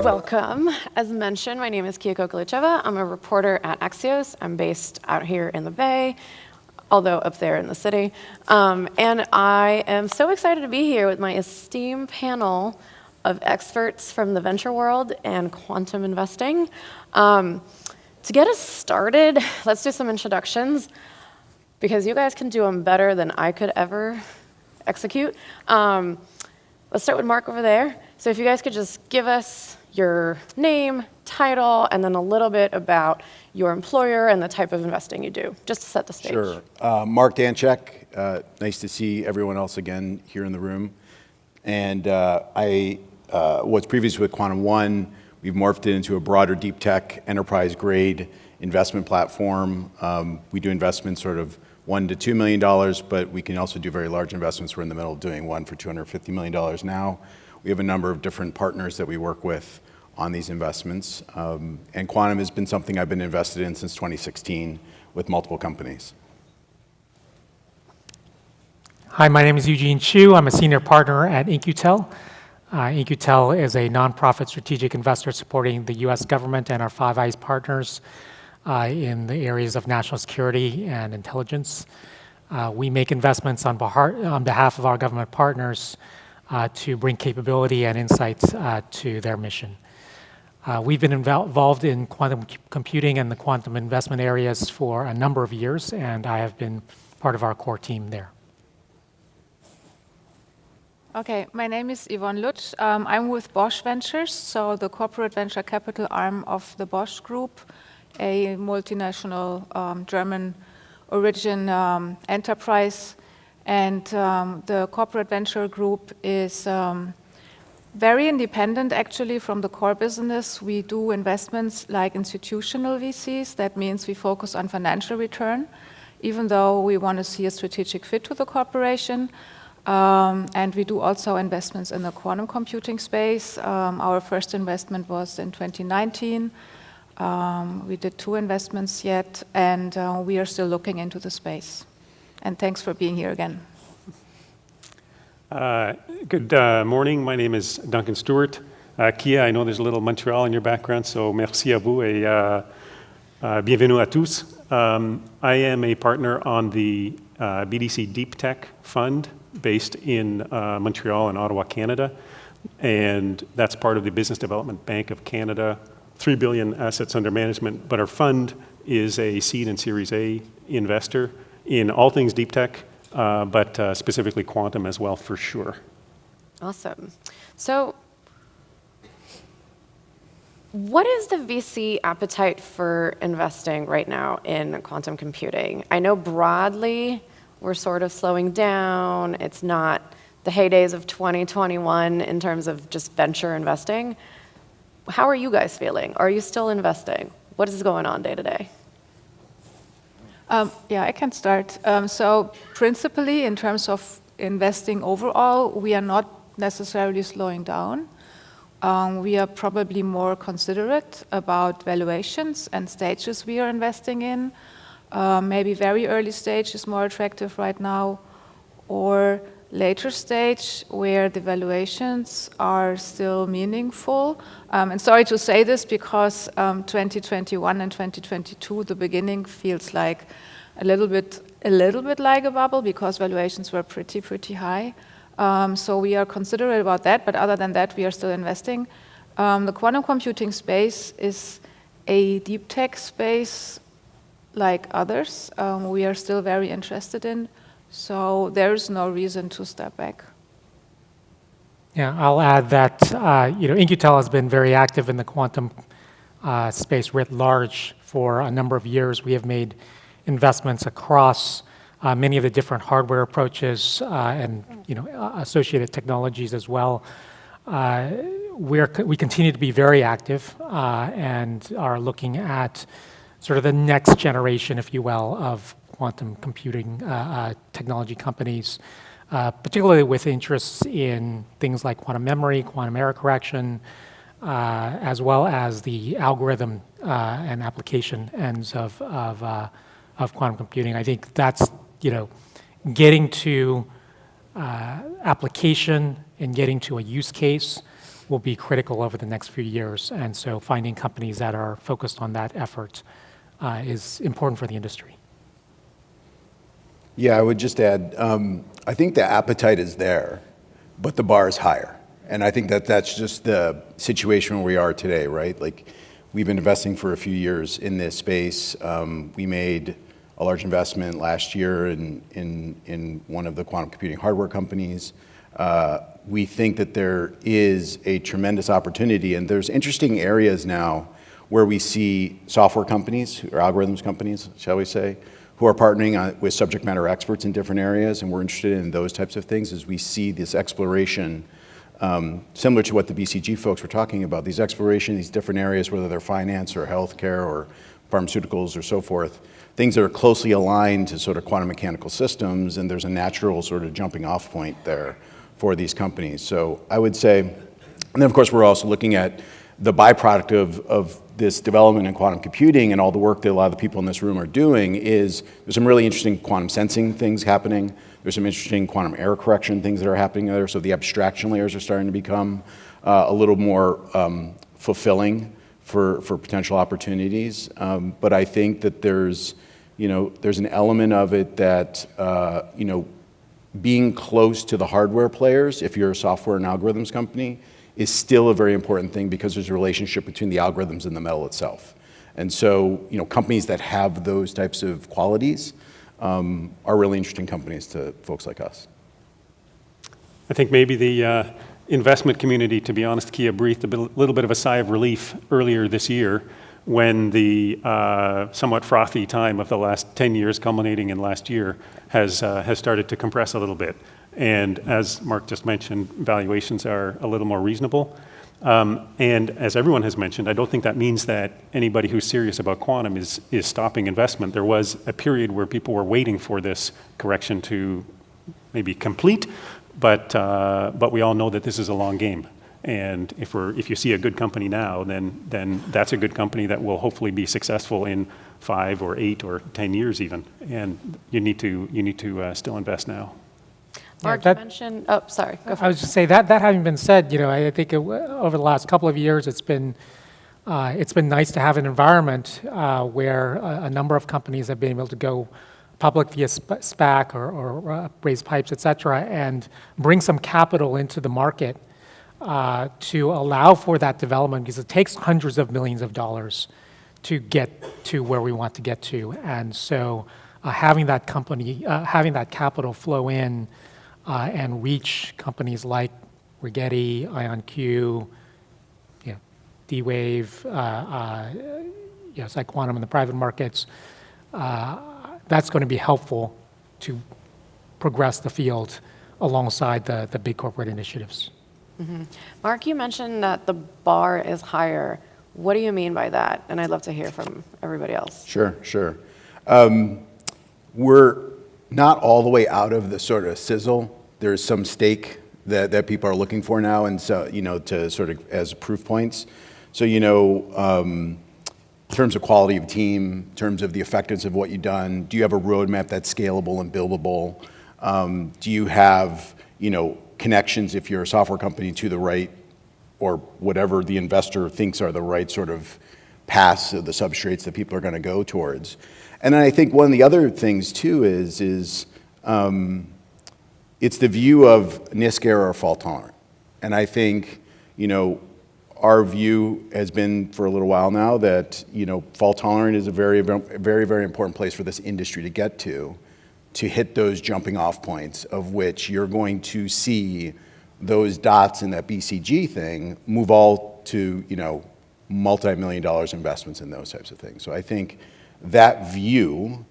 welcome. As mentioned, my name is Kyoko Glicheva. I'm a reporter at Axios. I'm based out here in the Bay, although up there in the city. And I am so excited to be here with my esteemed panel of experts from the venture world and quantum investing. To get us started, let's do some introductions, because you guys can do them better than I could ever execute. Let's start with Mark over there. So if you guys could just give us your name, title, and then a little bit about your employer and the type of investing you do, just to set the stage. Sure. Mark Danchek. Nice to see everyone else again here in the room. And I was previously with Quantum One. We've morphed it into a broader deep tech enterprise-grade investment platform. We do investments sort of $1 to $2 million, but we can also do very large investments. We're in the middle of doing one for $250 million now. We have a number of different partners that we work with on these investments. And quantum has been something I've been invested in since 2016 with multiple companies. Hi, my name is Eugene Chu. I'm a senior partner at In-Q-Tel. In-Q-Tel is a nonprofit strategic investor supporting the US government and our Five Eyes partners in the areas of national security and intelligence. We make investments on behalf of our government partners to bring capability and insights to their mission. We've been involved in quantum computing and the quantum investment areas for a number of years, and I have been part of our core team there. Okay, my name is Yvonne Lutsch. I'm with Bosch Ventures, so the corporate venture capital arm of the Bosch Group, a multinational German origin enterprise. And the corporate venture group is very independent, actually, from the core business. We do investments like institutional VCs. That means we focus on financial return, even though we want to see a strategic fit to the corporation. And we do also investments in the quantum computing space. Our first investment was in 2019. We did 2 investments yet, and we are still looking into the space. And thanks for being here again. Good morning. My name is Duncan Stewart. Kia, I know there's a little Montreal in your background, so merci à vous et bienvenue à tous. I am a partner on the BDC Deep Tech Fund based in Montreal and Ottawa, Canada. And that's part of the Business Development Bank of Canada, 3 billion assets under management. But our fund is a seed and Series A investor in all things deep tech, but specifically quantum as well, for sure. Awesome. So what is the VC appetite for investing right now in quantum computing? I know broadly we're sort of slowing down. It's not the heydays of 2021 in terms of just venture investing. How are you guys feeling? Are you still investing? What is going on day to day? Yeah, I can start. So principally, in terms of investing overall, we are not necessarily slowing down. We are probably more considerate about valuations and stages we are investing in. Maybe very early stage is more attractive right now, or later stage where the valuations are still meaningful. And sorry to say this because 2021 and 2022, the beginning feels like a little bit like a bubble because valuations were pretty high. So we are considerate about that, but other than that, we are still investing. The quantum computing space is a deep tech space like others. We are still very interested in. So there is no reason to step back. Yeah, I'll add that In-Q-Tel has been very active in the quantum space writ large for a number of years. We have made investments across many of the different hardware approaches and associated technologies as well. We continue to be very active and are looking at sort of the next generation, if you will, of quantum computing technology companies, particularly with interests in things like quantum memory, quantum error correction, as well as the algorithm and application ends of quantum computing. I think that's getting to application and getting to a use case will be critical over the next few years. And so finding companies that are focused on that effort is important for the industry. Yeah, I would just add, I think the appetite is there, but the bar is higher. And I think that that's just the situation where we are today, right? Like, we've been investing for a few years in this space. We made a large investment last year in one of the quantum computing hardware companies. We think that there is a tremendous opportunity, and there's interesting areas now where we see software companies, or algorithms companies, shall we say, who are partnering with subject matter experts in different areas, and we're interested in those types of things as we see this exploration, similar to what the BCG folks were talking about, these exploration, these different areas, whether they're finance or healthcare or pharmaceuticals or so forth, things that are closely aligned to sort of quantum mechanical systems, and there's a natural sort of jumping off point there for these companies. So I would say, and then of course we're also looking at the byproduct of this development in quantum computing and all the work that a lot of the people in this room are doing is there's some really interesting quantum sensing things happening. There's some interesting quantum error correction things that are happening there. So the abstraction layers are starting to become a little more fulfilling for potential opportunities. But I think that there's an element of it that, being close to the hardware players, if you're a software and algorithms company, is still a very important thing because there's a relationship between the algorithms and the metal itself. And so, companies that have those types of qualities are really interesting companies to folks like us. I think maybe the investment community, to be honest, Kia, breathed a little bit of a sigh of relief earlier this year when the somewhat frothy time of the last 10 years culminating in last year has started to compress a little bit. And as Mark just mentioned, valuations are a little more reasonable. And as everyone has mentioned, I don't think that means that anybody who's serious about quantum is stopping investment. There was a period where people were waiting for this correction to maybe complete, but we all know that this is a long game. And if you see a good company now, then that's a good company that will hopefully be successful in 5 or 8 or 10 years even. And you need to still invest now. Mark, Yeah, you mentioned, oh, sorry, go for I it. was just say that having been said, I think over the last couple of years, it's been nice to have an environment where a number of companies have been able to go public via SPAC or raise pipes, et cetera, and bring some capital into the market to allow for that development, because it takes hundreds of millions of dollars to get to where we want to get to. And so having that capital flow in and reach companies like Rigetti, IonQ, D-Wave, PsiQuantum in the private markets, that's going to be helpful to progress the field alongside the big corporate initiatives. Mm-hmm. Mark, you mentioned that the bar is higher. What do you mean by that? And I'd love to hear from everybody else. Sure. We're not all the way out of the sort of sizzle. There's some stake that people are looking for now, and so, to sort of as proof points. So, in terms of quality of team, in terms of the effectiveness of what you've done, do you have a roadmap that's scalable and buildable? Do you have, connections if you're a software company to the right, or whatever the investor thinks are the right sort of paths of the substrates that people are going to go towards? And then I think one of the other things too is it's the view of NISC error or fault tolerant. And I think, our view has been for a little while now that, fault tolerant is a very, very, very important place for this industry to get to hit those jumping off points of which you're going to see those dots in that BCG thing move all to, multi-million dollars investments in those types of things. So I think that view,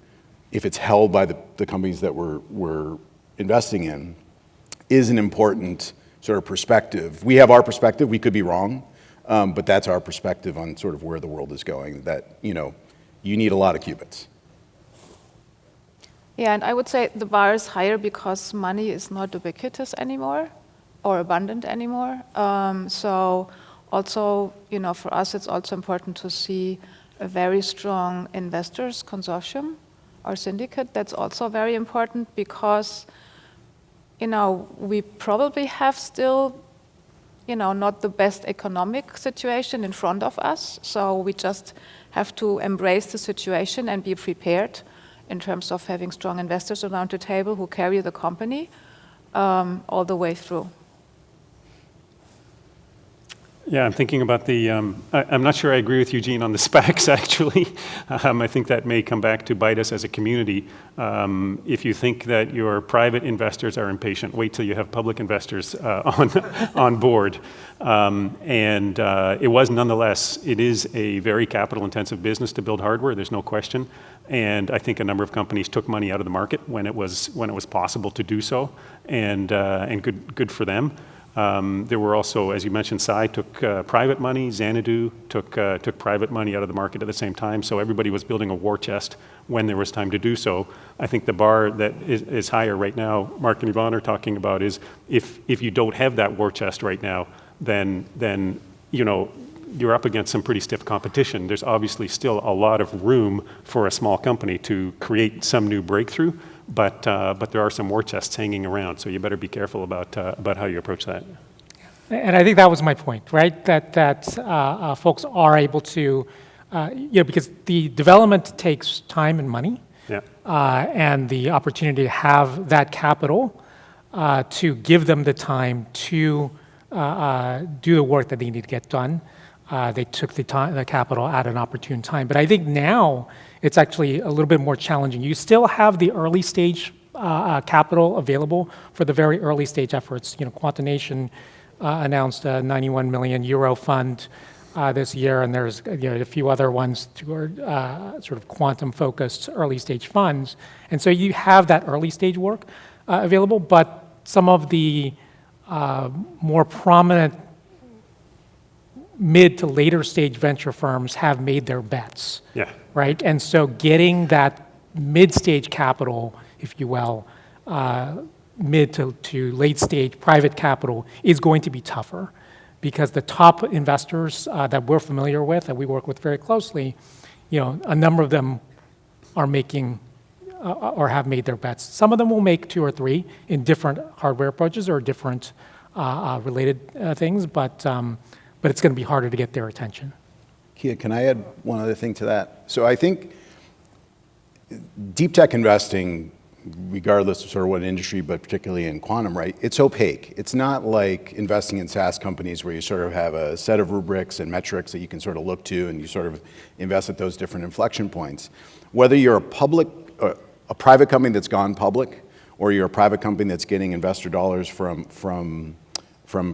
if it's held by the companies that we're investing in, is an important sort of perspective. We have our perspective, we could be wrong, but that's our perspective on sort of where the world is going, that, you need a lot of qubits. Yeah, and I would say the bar is higher because money is not ubiquitous anymore or abundant anymore. So also, for us, it's also important to see a very strong investors consortium or syndicate. That's also very important because, we probably have still not the best economic situation in front of us. So we just have to embrace the situation and be prepared in terms of having strong investors around the table who carry the company all the way through. Yeah, I'm thinking about the, I'm not sure I agree with Eugene on the SPACs, actually. I think that may come back to bite us as a community. If you think that your private investors are impatient, wait till you have public investors on board. It was nonetheless, it is a very capital-intensive business to build hardware, there's no question. And I think a number of companies took money out of the market when it was possible to do so, and good for them. There were also, as you mentioned, Sai took private money, Xanadu took private money out of the market at the same time, so everybody was building a war chest when there was time to do so. I think the bar that is higher right now, Mark and Yvonne are talking about, is if you don't have that war chest right now, then you're up against some pretty stiff competition. There's obviously still a lot of room for a small company to create some new breakthrough, but there are some war chests hanging around, so you better be careful about how you approach that. And I think that was my point, right? That folks are able to, because the development takes time and money, Yeah. and the opportunity to have that capital to give them the time to do the work that they need to get done. They took the capital at an opportune time. But I think now it's actually a little bit more challenging. You still have the early stage capital available for the very early stage efforts. Quantination announced a 91 million euro fund this year, and there's a few other ones toward sort of quantum-focused early stage funds. And so you have that early stage work available, but some of the more prominent mid to later stage venture firms have made their bets. Yeah. Right? And so getting that mid-stage capital, if you will, mid to late stage private capital is going to be tougher, because the top investors that we're familiar with, that we work with very closely, a number of them are making or have made their bets. Some of them will make 2 or 3 in different hardware approaches or different related things, but it's going to be harder to get their attention. Kia, can I add one other thing to that? So I think deep tech investing, regardless of sort of what industry, but particularly in quantum, right, it's opaque. It's not like investing in SaaS companies where you sort of have a set of rubrics and metrics that you can sort of look to, and you sort of invest at those different inflection points. Whether you're a private company that's gone public, or you're a private company that's getting investor dollars from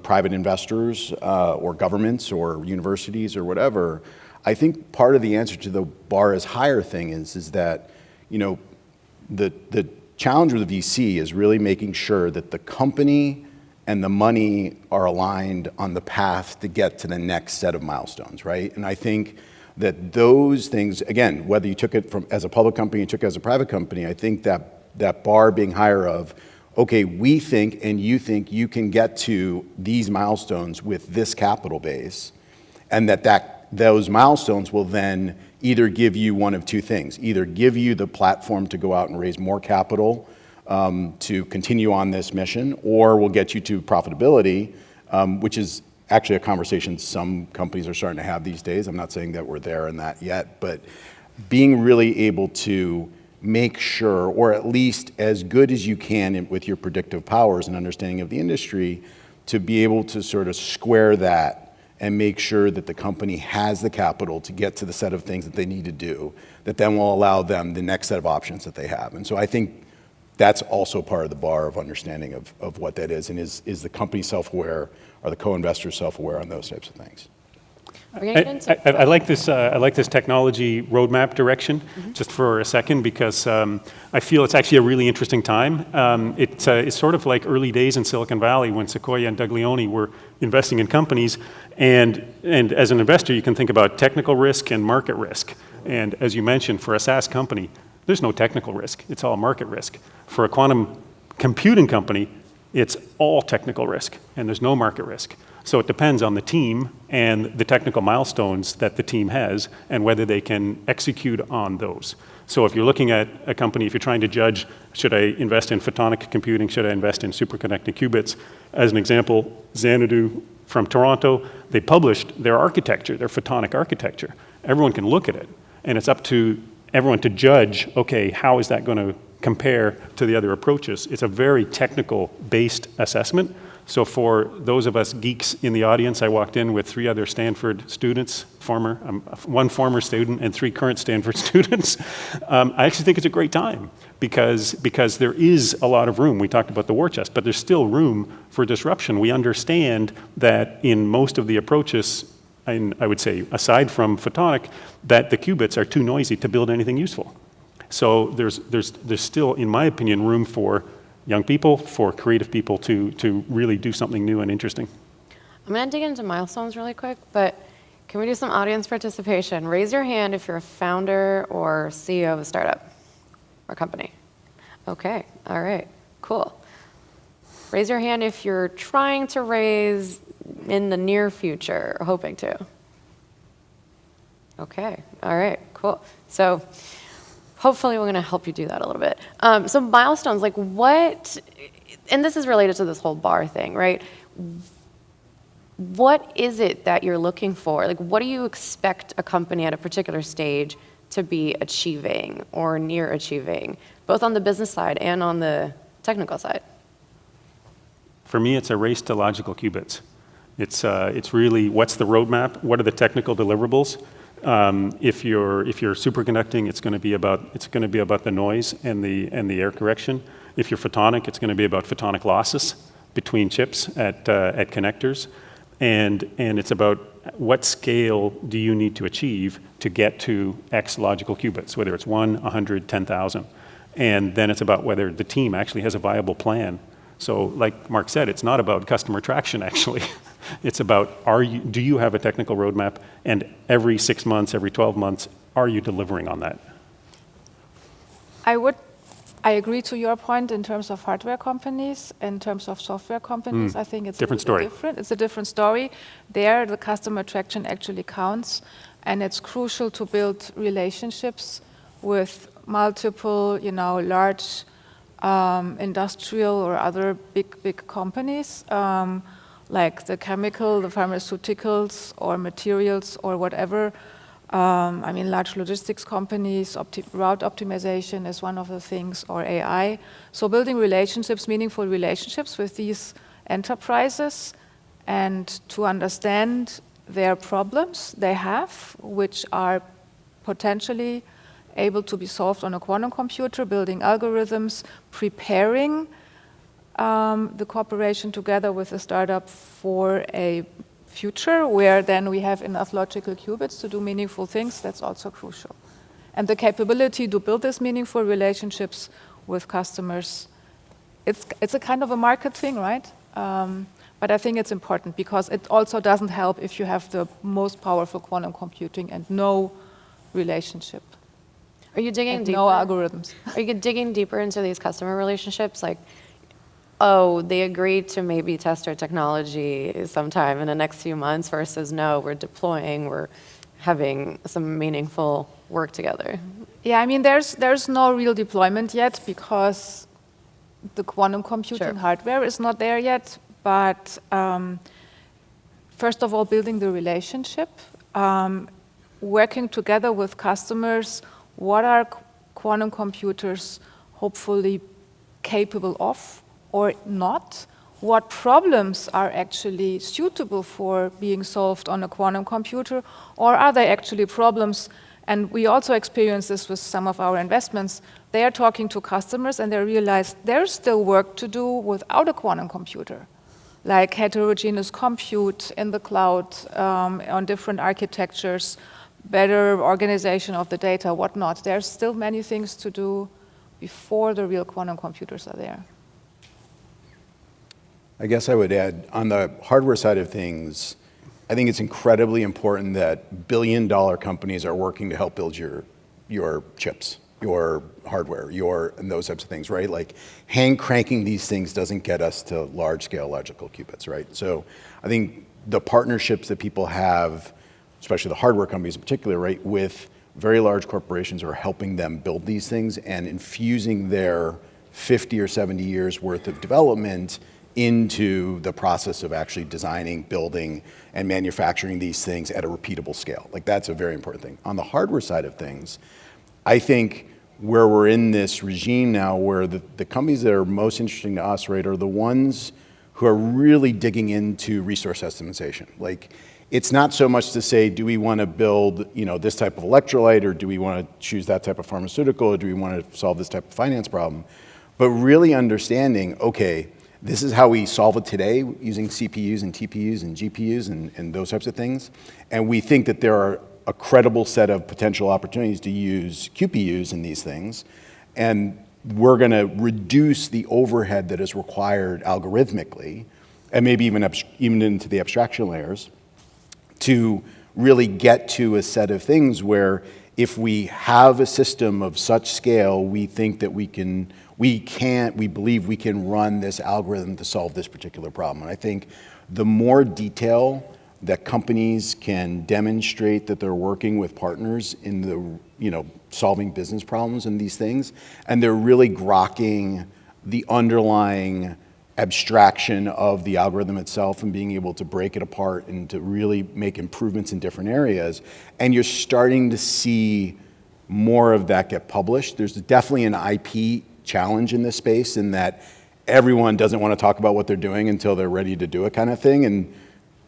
private investors or governments or universities or whatever, I think part of the answer to the bar is higher thing is that, the challenge with the VC is really making sure that the company and the money are aligned on the path to get to the next set of milestones, right? And I think that those things, again, whether you took it as a public company, you took it as a private company, I think that bar being higher of, okay, we think and you think you can get to these milestones with this capital base, and those milestones will then either give you one of two things: either give you the platform to go out and raise more capital to continue on this mission, or will get you to profitability, which is actually a conversation some companies are starting to have these days. I'm not saying that we're there in that yet, but being really able to make sure, or at least as good as you can with your predictive powers and understanding of the industry, to be able to sort of square that and make sure that the company has the capital to get to the set of things that they need to do, that then will allow them the next set of options that they have. And so I think that's also part of the bar of understanding of what that is, and is the company self-aware, are the co-investors self-aware on those types of things. I like this. I like this technology roadmap direction. Just for a second, because I feel it's actually a really interesting time. It's sort of like early days in Silicon Valley when Sequoia and Doug Leone were investing in companies, and as an investor, you can think about technical risk and market risk. And as you mentioned, for a SaaS company, there's no technical risk; it's all market risk. For a quantum computing company, it's all technical risk, and there's no market risk. So it depends on the team and the technical milestones that the team has and whether they can execute on those. So if you're looking at a company, if you're trying to judge, should I invest in photonic computing, should I invest in superconducting qubits? As an example, Xanadu from Toronto. They published their architecture, their photonic architecture. Everyone can look at it, and it's up to everyone to judge, okay, how is that going to compare to the other approaches? It's a very technical-based assessment. So for those of us geeks in the audience, I walked in with 3 other Stanford students, one former student and 3 current Stanford students. I actually think it's a great time because there is a lot of room. We talked about the war chest, but there's still room for disruption. We understand that in most of the approaches, and I would say aside from photonic, that the qubits are too noisy to build anything useful. So there's still, in my opinion, room for young people, for creative people to really do something new and interesting. I'm going to dig into milestones really quick, but can we do some audience participation? Raise your hand if you're a founder or CEO of a startup or company. Okay, all right, cool. Raise your hand if you're trying to raise in the near future or hoping to. Okay, all right, cool. So hopefully we're going to help you do that a little bit. So milestones, like what, and this is related to this whole bar thing, right? What is it that you're looking for? Like what do you expect a company at a particular stage to be achieving or near achieving, both on the business side and on the technical side? For me, it's a race to logical qubits. It's really what's the roadmap? What are the technical deliverables? If you're superconducting, it's going to be about the noise and the error correction. If you're photonic, it's going to be about photonic losses between chips at connectors, and it's about what scale do you need to achieve to get to X logical qubits, whether it's 1, 100, 10,000, and then it's about whether the team actually has a viable plan. So, like Mark said, it's not about customer traction actually. It's about do you have a technical roadmap, and every 6 months, every 12 months, are you delivering on that? I agree to your point in terms of hardware companies. In terms of software companies, I think it's Different a little bit story. different. It's a different story. There, the customer traction actually counts, and it's crucial to build relationships with multiple, large industrial or other big companies, like the chemical, the pharmaceuticals, or materials, or whatever. Large logistics companies, route optimization is one of the things, or AI. So building relationships, meaningful relationships with these enterprises, and to understand their problems they have, which are potentially able to be solved on a quantum computer, building algorithms, preparing the cooperation together with a startup for a future where then we have enough logical qubits to do meaningful things. That's also crucial. And the capability to build these meaningful relationships with customers, it's a kind of a market thing, right? But I think it's important because it also doesn't help if you have the most powerful quantum computing and no relationship. Are you digging deeper? No algorithms. Are you digging deeper into these customer relationships? Like, oh, they agreed to maybe test our technology sometime in the next few months versus no, we're deploying, we're having some meaningful work together. Yeah, there's no real deployment yet because the quantum computing hardware is not there yet. But first of all, building the relationship, working together with customers. What are quantum computers hopefully capable of or not? What problems are actually suitable for being solved on a quantum computer, or are they actually problems? And we also experience this with some of our investments. They are talking to customers and they realize there's still work to do without a quantum computer, like heterogeneous compute in the cloud, on different architectures, better organization of the data, whatnot. There's still many things to do before the real quantum computers are there. I guess I would add, on the hardware side of things, I think it's incredibly important that billion-dollar companies are working to help build your chips, your hardware, and those types of things, right? Like, hand cranking these things doesn't get us to large-scale logical qubits, right? So I think the partnerships that people have, especially the hardware companies in particular, right, with very large corporations who are helping them build these things and infusing their 50 or 70 years worth of development into the process of actually designing, building, and manufacturing these things at a repeatable scale. Like, that's a very important thing. On the hardware side of things, I think where we're in this regime now, where the companies that are most interesting to us, right, are the ones who are really digging into resource estimation. Like, it's not so much to say, do we want to build, this type of electrolyte, or do we want to choose that type of pharmaceutical, or do we want to solve this type of finance problem? But really understanding, okay, this is how we solve it today using CPUs and TPUs and GPUs and those types of things. And we think that there are a credible set of potential opportunities to use QPUs in these things. And we're going to reduce the overhead that is required algorithmically, and maybe even into the abstraction layers, to really get to a set of things where if we have a system of such scale, we think that we believe we can run this algorithm to solve this particular problem. And I think the more detail that companies can demonstrate that they're working with partners in the, solving business problems and these things, and they're really grokking the underlying abstraction of the algorithm itself and being able to break it apart and to really make improvements in different areas. And you're starting to see more of that get published. There's definitely an IP challenge in this space, in that everyone doesn't want to talk about what they're doing until they're ready to do it, kind of thing. And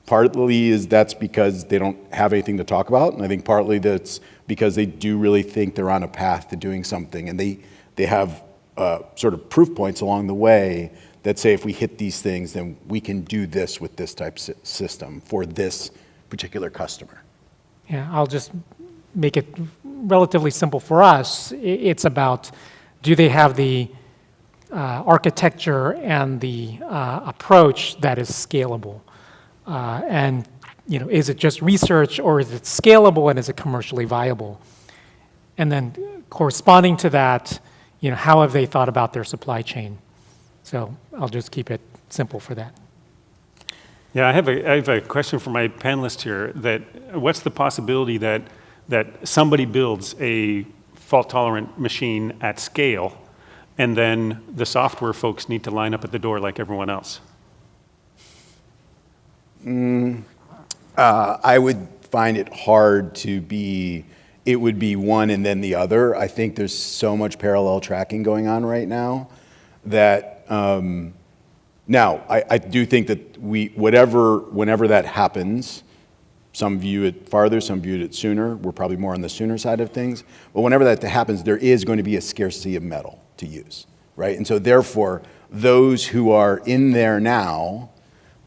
partly that's because they don't have anything to talk about, and I think partly that's because they do really think they're on a path to doing something, and they have sort of proof points along the way that say, if we hit these things, then we can do this with this type of system for this particular customer. Yeah, I'll just make it relatively simple for us. It's about, do they have the architecture and the approach that is scalable? And is it just research, or is it scalable, and is it commercially viable? And then corresponding to that, how have they thought about their supply chain? So I'll just keep it simple for that. Yeah, I have a question for my panelists here. That what's the possibility that somebody builds a fault-tolerant machine at scale, and then the software folks need to line up at the door like everyone else? I would find it hard to be, it would be one and then the other. I think there's so much parallel tracking going on right now that, now, I do think that whenever that happens, some view it farther, some view it sooner. We're probably more on the sooner side of things. But whenever that happens, there is going to be a scarcity of metal to use, right? And so therefore, those who are in there now,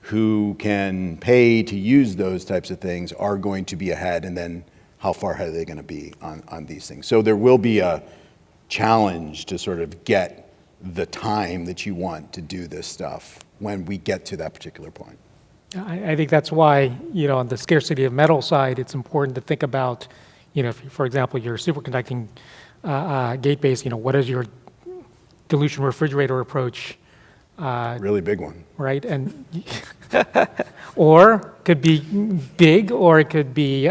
who can pay to use those types of things, are going to be ahead, and then how far ahead are they going to be on these things? So there will be a challenge to sort of get the time that you want to do this stuff when we get to that particular point. I think that's why, on the scarcity of metal side, it's important to think about, if, for example, your superconducting gate base, what is your dilution refrigerator approach? Really big one. Right, and or could be big, or it could be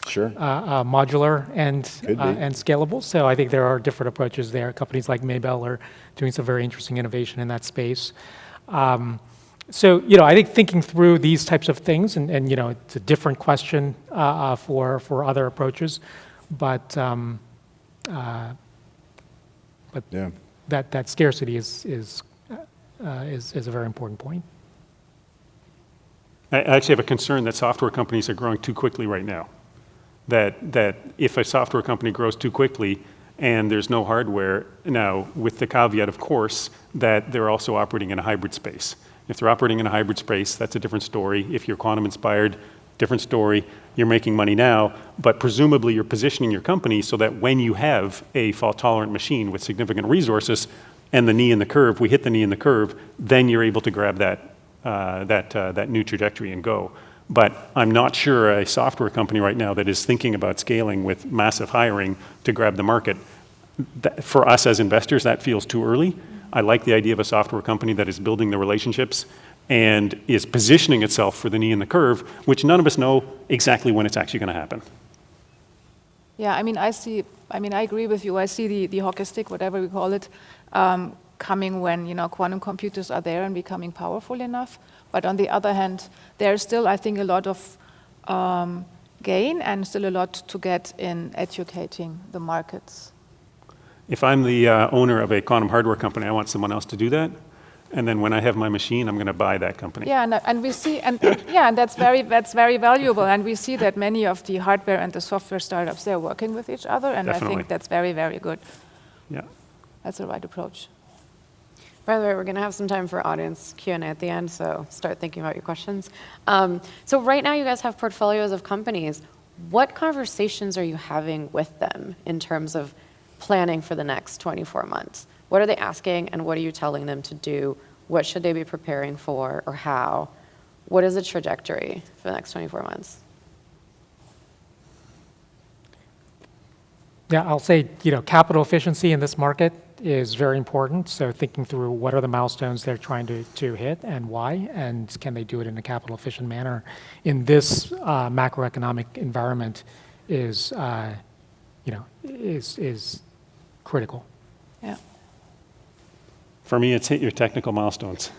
Sure. Modular and Could be. and scalable. So I think there are different approaches there. Companies like Maybell are doing some very interesting innovation in that space. So I think thinking through these types of things, and it's a different question for other approaches, but Yeah. that scarcity is a very important point. I actually have a concern that software companies are growing too quickly right now. That if a software company grows too quickly and there's no hardware, now with the caveat, of course, that they're also operating in a hybrid space. If they're operating in a hybrid space, that's a different story. If you're quantum inspired, different story. You're making money now, but presumably you're positioning your company so that when you have a fault-tolerant machine with significant resources and the knee in the curve, we hit the knee in the curve, then you're able to grab that new trajectory and go. But I'm not sure a software company right now that is thinking about scaling with massive hiring to grab the market. For us as investors, that feels too early. I like the idea of a software company that is building the relationships and is positioning itself for the knee in the curve, which none of us know exactly when it's actually going to happen. Yeah, I agree with you. I see the hockey stick, whatever we call it. coming when, quantum computers are there and becoming powerful enough. But on the other hand, there's still, I think, a lot of gain and still a lot to get in educating the markets. If I'm the owner of a quantum hardware company, I want someone else to do that. And then when I have my machine, I'm going to buy that company. Yeah, and we see, and that's very valuable. And we see that many of the hardware and the software startups, they're working with each other, and Definitely. I think that's very, very good. Yeah. That's the right approach. By the way, we're going to have some time for audience Q&A at the end, so start thinking about your questions. So right now you guys have portfolios of companies. What conversations are you having with them in terms of planning for the next 24 months? What are they asking, and what are you telling them to do? What should they be preparing for, or how? What is the trajectory for the next 24 months? Yeah, I'll say, capital efficiency in this market is very important. So thinking through what are the milestones they're trying to hit and why, and can they do it in a capital efficient manner in this macroeconomic environment is critical. Yeah. For me, it's hit your technical milestones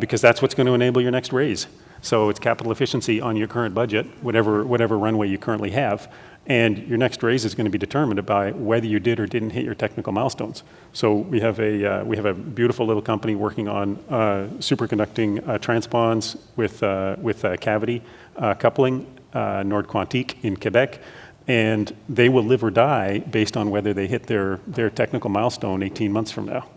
because that's what's going to enable your next raise. So it's capital efficiency on your current budget, whatever runway you currently have, and your next raise is going to be determined by whether you did or didn't hit your technical milestones. So we have a beautiful little company working on superconducting transpons with cavity coupling, Nord Quantique in Quebec. And they will live or die based on whether they hit their technical milestone 18 months from now.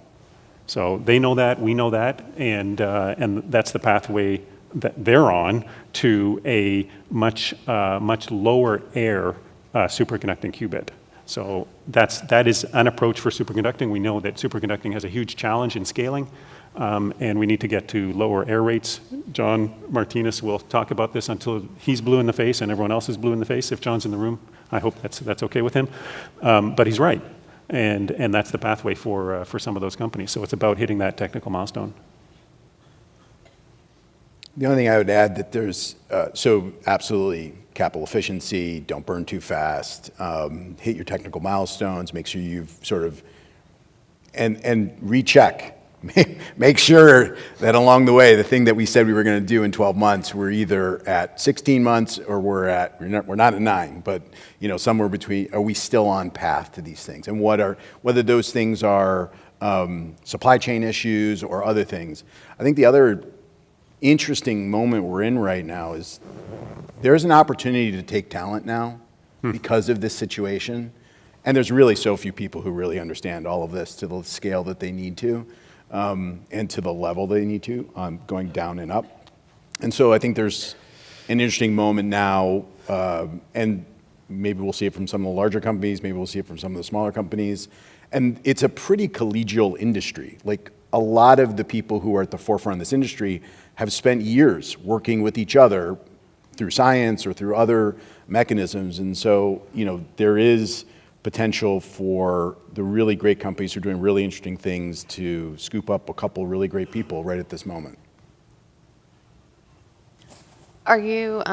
So they know that, we know that, and that's the pathway that they're on to a much lower air superconducting qubit. So that is an approach for superconducting. We know that superconducting has a huge challenge in scaling, and we need to get to lower air rates. John Martinez will talk about this until he's blue in the face and everyone else is blue in the face. If John's in the room, I hope that's okay with him. But he's right. And that's the pathway for some of those companies. So it's about hitting that technical milestone. The only thing I would add that there's, so absolutely capital efficiency, don't burn too fast, hit your technical milestones, make sure you've sort of, and recheck. Make sure that along the way, the thing that we said we were going to do in 12 months, we're either at 16 months or we're not at 9, but somewhere between. Are we still on path to these things? And whether those things are supply chain issues or other things. I think the other interesting moment we're in right now is there's an opportunity to take talent now because of this situation, and there's really so few people who really understand all of this to the scale that they need to. And to the level they need to, going down and up. And so I think there's an interesting moment now, and maybe we'll see it from some of the larger companies, maybe we'll see it from some of the smaller companies. And it's a pretty collegial industry. Like a lot of the people who are at the forefront of this industry have spent years working with each other through science or through other mechanisms. And so, there is potential for the really great companies who are doing really interesting things to scoop up a couple really great people right at this moment. Are you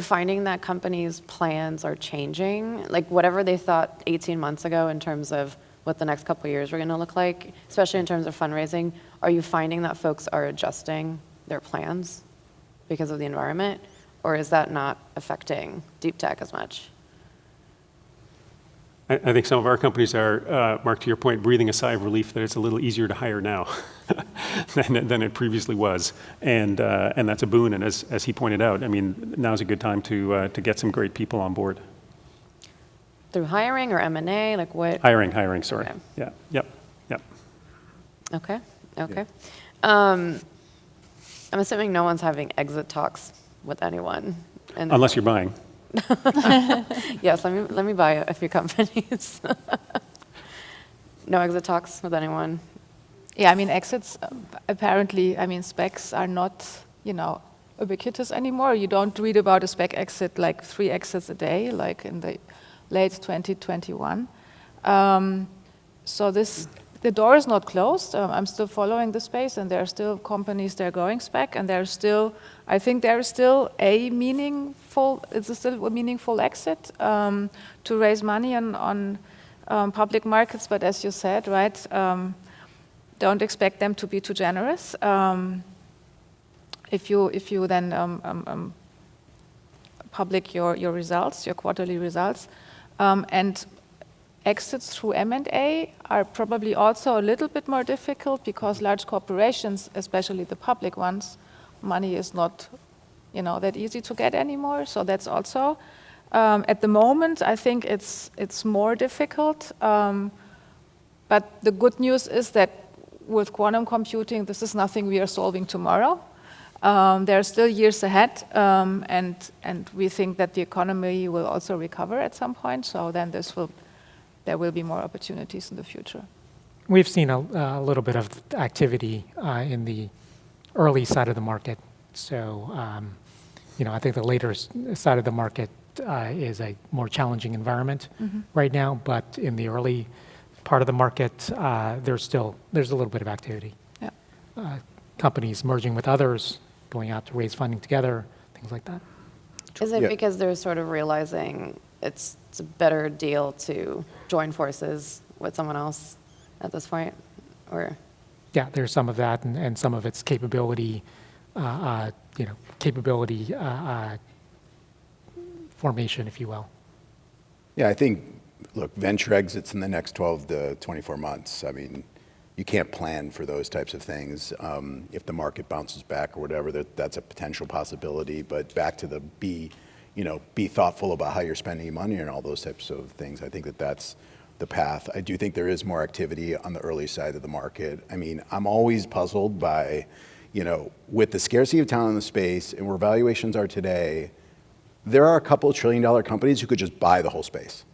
finding that companies' plans are changing? Like whatever they thought 18 months ago in terms of what the next couple of years were going to look like, especially in terms of fundraising, are you finding that folks are adjusting their plans because of the environment? Or is that not affecting deep tech as much? I think some of our companies are, Mark, to your point, breathing a sigh of relief that it's a little easier to hire now than it previously was, and that's a boon. And as he pointed out, I mean, now's a good time to get some great people on board. Through hiring or M&A, like what? Hiring. Sorry. Okay. Yeah. Yep. Okay. I'm assuming no one's having exit talks with anyone. Unless you're buying. Yes, let me buy a few companies. No exit talks with anyone. Yeah, I mean, exits, apparently, specs are not, ubiquitous anymore. You don't read about a spec exit like 3 exits a day, like in the late 2021. So the door is not closed. I'm still following the space, and there are still companies that are going spec, and I think there is still a meaningful exit to raise money on public markets. But as you said, right, Don't expect them to be too generous. If you then public your results, your quarterly results, and exits through M&A are probably also a little bit more difficult because large corporations, especially the public ones, money is not, that easy to get anymore. So that's also, at the moment, I think it's more difficult. But the good news is that with quantum computing, this is nothing we are solving tomorrow. There are still years ahead, and we think that the economy will also recover at some point. So then there will be more opportunities in the future. We've seen a little bit of activity in the early side of the market. So, I think the later side of the market is a more challenging environment right now. But in the early part of the market, there's a little bit of activity. Yeah. Companies merging with others, going out to raise funding together, things like that. Is it Yeah. because they're sort of realizing it's a better deal to join forces with someone else at this point? Or Yeah, there's some of that, and some of its capability, formation, if you will. Yeah, I think, look, venture exits in the next 12 to 24 months. I mean, you can't plan for those types of things. If the market bounces back or whatever, that's a potential possibility. But back to the be thoughtful about how you're spending your money and all those types of things. I think that's the path. I do think there is more activity on the early side of the market. I mean, I'm always puzzled by, with the scarcity of talent in the space and where valuations are today, there are a couple $1 trillion companies who could just buy the whole space.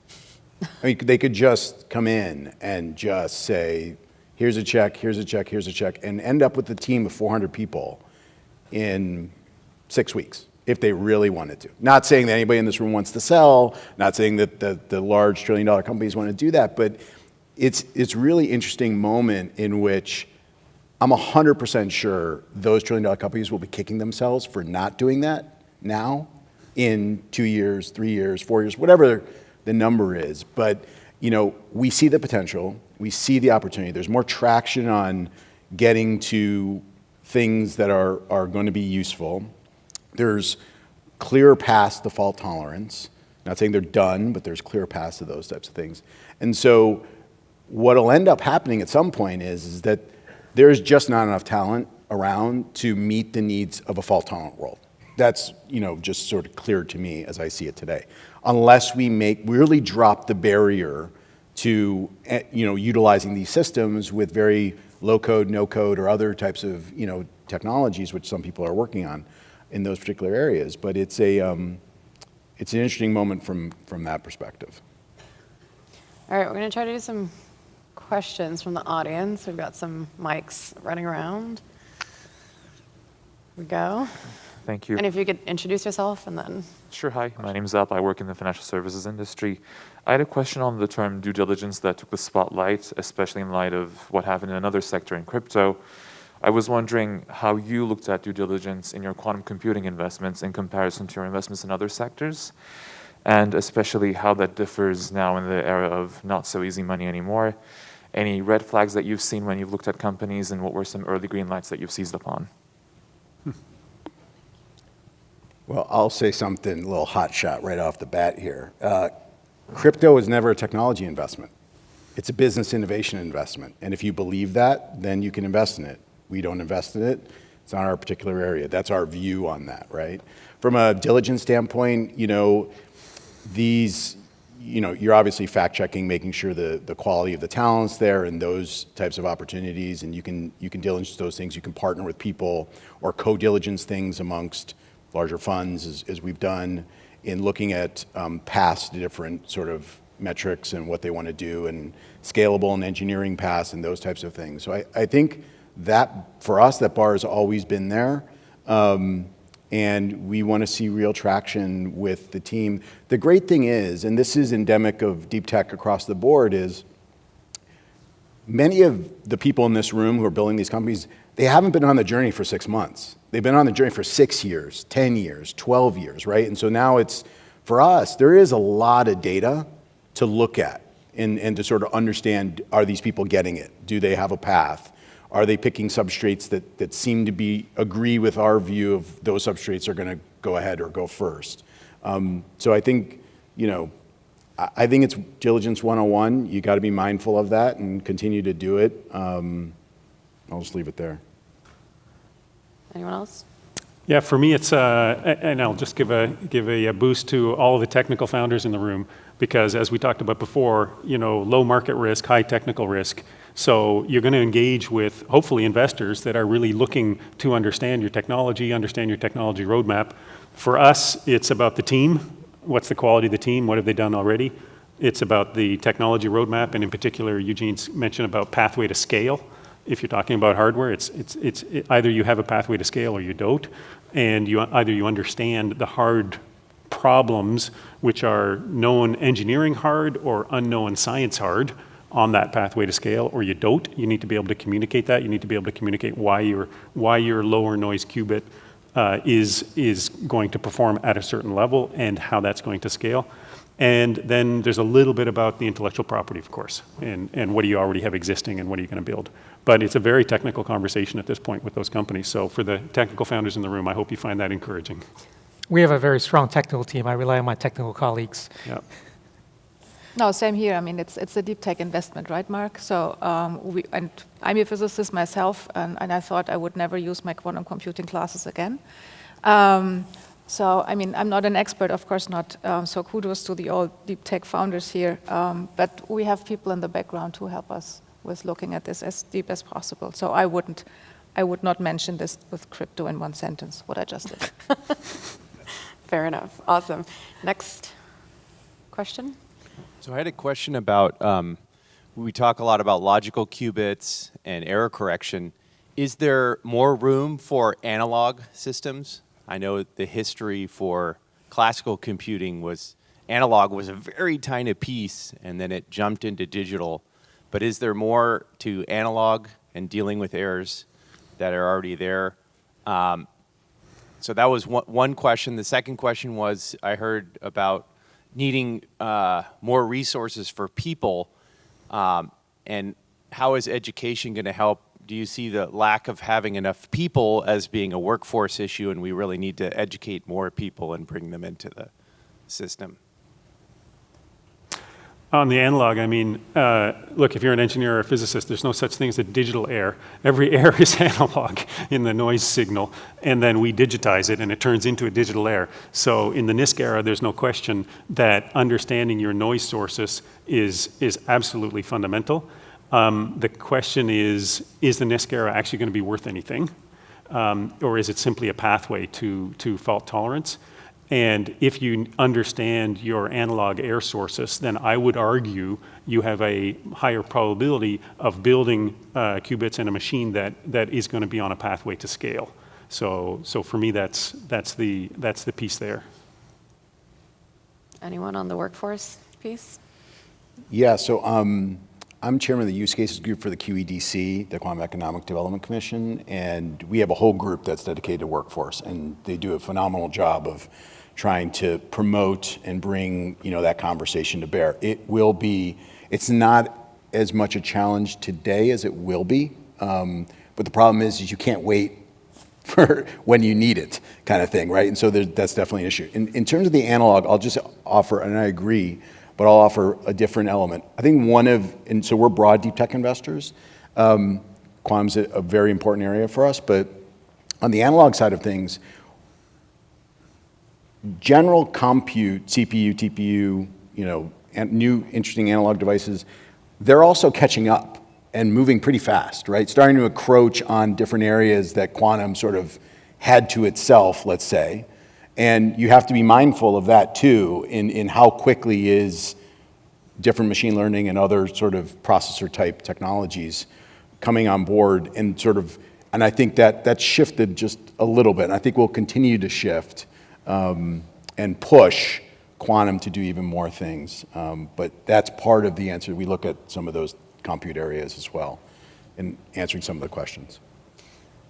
I mean, they could just come in and just say, here's a check, here's a check, here's a check, and end up with a team of 400 people in 6 weeks, if they really wanted to. Not saying that anybody in this room wants to sell, not saying that the large $1 trillion companies want to do that, but it's really interesting moment in which I'm 100% sure those $1 trillion companies will be kicking themselves for not doing that now in 2 years, 3 years, 4 years, whatever the number is. But we see the potential, we see the opportunity. There's more traction on getting to things that are going to be useful. There's clear paths to fault tolerance. Not saying they're done, but there's clear paths to those types of things. And so what'll end up happening at some point is that there's just not enough talent around to meet the needs of a fault tolerant world. That's, just sort of clear to me as I see it today. Unless we really drop the barrier to, utilizing these systems with very low code, no code, or other types of, technologies, which some people are working on in those particular areas. But it's an interesting moment from that perspective. all right, we're going to try to do some questions from the audience. We've got some mics running around. Here we go. Thank you. And if you could introduce yourself and then. Sure. Hi, my name's Zap. I work in the financial services industry. I had a question on the term due diligence that took the spotlight, especially in light of what happened in another sector in crypto. I was wondering how you looked at due diligence in your quantum computing investments in comparison to your investments in other sectors, and especially how that differs now in the era of not so easy money anymore. Any red flags that you've seen when you've looked at companies, and what were some early green lights that you've seized upon? Well, I'll say something a little hot shot right off the bat here. Crypto is never a technology investment. It's a business innovation investment. And if you believe that, then you can invest in it. We don't invest in it. It's not our particular area. That's our view on that, right? From a diligence standpoint, you're obviously fact checking, making sure the quality of the talent's there and those types of opportunities. And you can diligence those things. You can partner with people or co-diligence things amongst larger funds, as we've done in looking at past different sort of metrics and what they want to do, and scalable and engineering paths and those types of things. So I think that for us, that bar has always been there. And we want to see real traction with the team. The great thing is, and this is endemic of deep tech across the board, is many of the people in this room who are building these companies, they haven't been on the journey for 6 months. They've been on the journey for 6 years, 10 years, 12 years, right? And so now for us, there is a lot of data to look at and to sort of understand, are these people getting it? Do they have a path? are they picking substrates that seem to agree with our view of those substrates are going to go ahead or go first? So I think, I think it's diligence 101. You got to be mindful of that and continue to do it. I'll just leave it there. Anyone else? Yeah, for me, it's, and I'll just give a boost to all the technical founders in the room, because as we talked about before, low market risk, high technical risk. So you're going to engage with, hopefully, investors that are really looking to understand your technology roadmap. For us, it's about the team. What's the quality of the team? What have they done already? It's about the technology roadmap, and in particular, Eugene's mentioned about pathway to scale. If you're talking about hardware, it's either you have a pathway to scale or you don't, and either you understand the hard problems, which are known engineering hard or unknown science hard on that pathway to scale, or you don't. You need to be able to communicate that. You need to be able to communicate why your lower noise qubit is going to perform at a certain level and how that's going to scale. And then there's a little bit about the intellectual property, of course, and what do you already have existing and what are you going to build. But it's a very technical conversation at this point with those companies. So for the technical founders in the room, I hope you find that encouraging. We have a very strong technical team. I rely on my technical colleagues. Yeah. No, same here. I mean, it's a deep tech investment, right, Mark? So and I'm a physicist myself, and I thought I would never use my quantum computing classes again. So, I mean, I'm not an expert, of course not. So kudos to the old deep tech founders here. But we have people in the background to help us with looking at this as deep as possible. So I would not mention this with crypto in one sentence, what I just did. Fair enough. Awesome. Next question. So I had a question about, we talk a lot about logical qubits and error correction. Is there more room for analog systems? I know the history for classical computing was analog was a very tiny piece, and then it jumped into digital. But is there more to analog and dealing with errors that are already there? So that was one question. The second question was, I heard about needing more resources for people, and how is education going to help? Do you see the lack of having enough people as being a workforce issue, and we really need to educate more people and bring them into the system? On the analog, I mean, look, if you're an engineer or a physicist, there's no such thing as a digital error. Every error is analog in the noise signal, and then we digitize it, and it turns into a digital error. So in the NISQ era, there's no question that understanding your noise sources is absolutely fundamental. The question is the NISQ era actually going to be worth anything? Or is it simply a pathway to fault tolerance? And if you understand your analog error sources, then I would argue you have a higher probability of building qubits in a machine that is going to be on a pathway to scale. So for me, that's the piece there. Anyone on the workforce piece? Yeah, so I'm chairman of the use cases group for the QEDC, the Quantum Economic Development Commission, and we have a whole group that's dedicated to workforce, and they do a phenomenal job of trying to promote and bring that conversation to bear. It's not as much a challenge today as it will be, but the problem is you can't wait for when you need it, kind of thing, right? And so that's definitely an issue. In terms of the analog, I'll just offer, and I agree, but I'll offer a different element. I think and so we're broad deep tech investors. Quantum's a very important area for us, but on the analog side of things, general compute, CPU, TPU, and new interesting analog devices, they're also catching up and moving pretty fast, right? Starting to encroach on different areas that quantum sort of had to itself, let's say. And you have to be mindful of that too, in how quickly is different machine learning and other sort of processor type technologies coming on board and I think that's shifted just a little bit. And I think we'll continue to shift and push quantum to do even more things. But that's part of the answer. We look at some of those compute areas as well in answering some of the questions.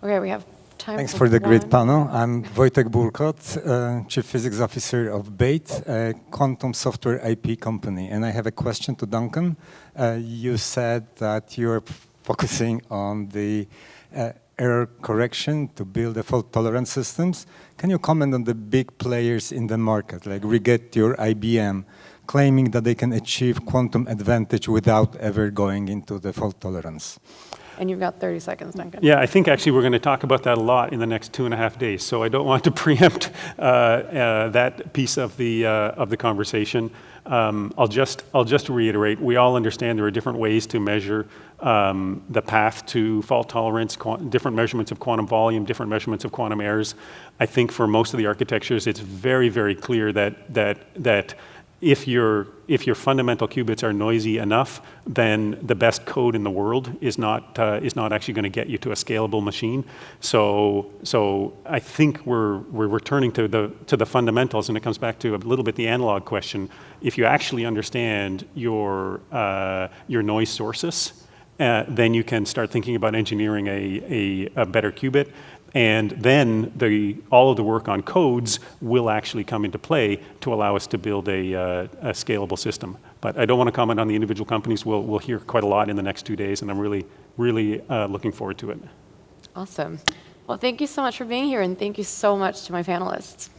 Okay, we have time. Thanks for the great panel. I'm Wojtek Burkot, Chief Physics Officer of BATE, a quantum software IP company. And I have a question to Duncan. You said that you're focusing on the error correction to build the fault-tolerant systems. Can you comment on the big players in the market, like Rigetti or IBM, claiming that they can achieve quantum advantage without ever going into the fault tolerance? And you've got 30 seconds, Duncan. Yeah, I think actually we're going to talk about that a lot in the next 2.5 days. So I don't want to preempt that piece of the conversation. I'll just reiterate: we all understand there are different ways to measure the path to fault tolerance, different measurements of quantum volume, different measurements of quantum errors. I think for most of the architectures, it's very, very clear that if your fundamental qubits are noisy enough, then the best code in the world is not actually going to get you to a scalable machine. So I think we're returning to the fundamentals, and it comes back to a little bit the analog question. If you actually understand your noise sources, then you can start thinking about engineering a better qubit. And then all of the work on codes will actually come into play to allow us to build a scalable system. But I don't want to comment on the individual companies. We'll hear quite a lot in the next 2 days, and I'm really, really looking forward to it. Awesome. Well, thank you so much for being here, and thank you so much to my panelists.